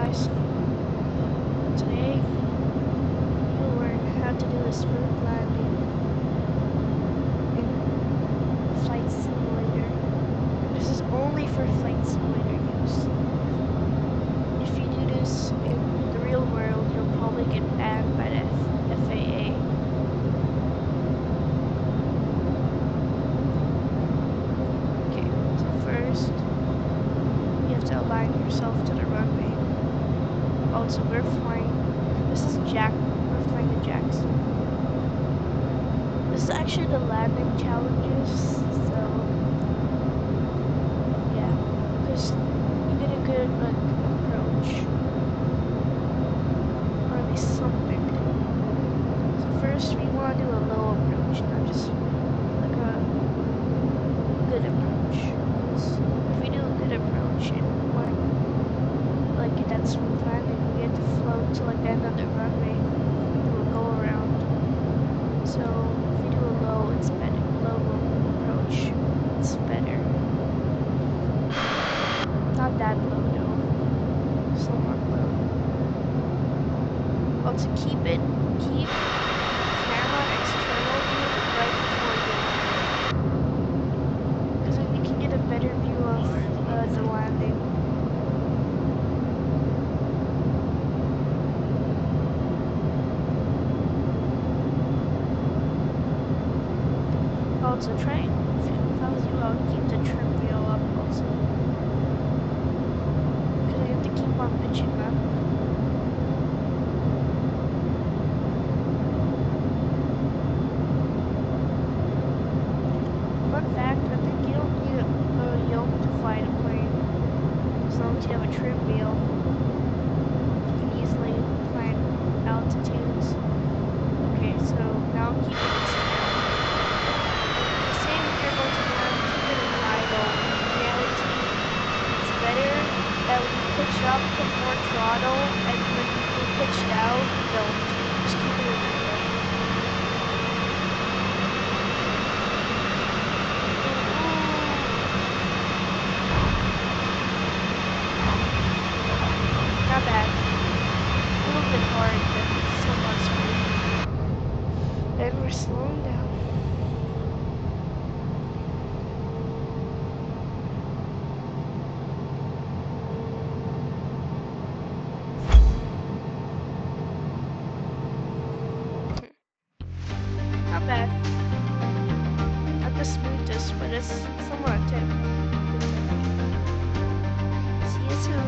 guys. Today we'll learn how to do a smooth landing in Flight Simulator. This is only for Flight Simulator use. If you do this in the real world, you'll probably get banned by the FAA. Okay, so first you have to align yourself to the runway. Also, we're flying. This is we're flying the Jackson. This is actually the landing challenges, so yeah, because you get a good approach, or at least something. So first we want to do a low approach, not just like a good approach. Because if we do a good approach and we want like that smooth landing, we get to float to like the end of the runway, do a go around. So if we do a low, it's better. Low approach, it's better. Not that low though, somewhat low. Also keep camera external view right before you land, because then you can get a better view of the landing. Also try, if I was you, I would keep the trim wheel up also, because you have to keep on pitching up. Fun fact, I think you don't need a yoke to fly the plane, as long as you have a trim wheel. You can easily climb altitudes. Okay, so now keep it external. The same if you're going to land, keep it in idle. In reality, it's better that when you pitch up, put more throttle, and when you pitch down, don't. Just keep it in idle. Not bad. A little bit hard, but somewhat smooth. And we're slowing down. Not bad. Not the smoothest, but it's somewhat good tempo. See you soon.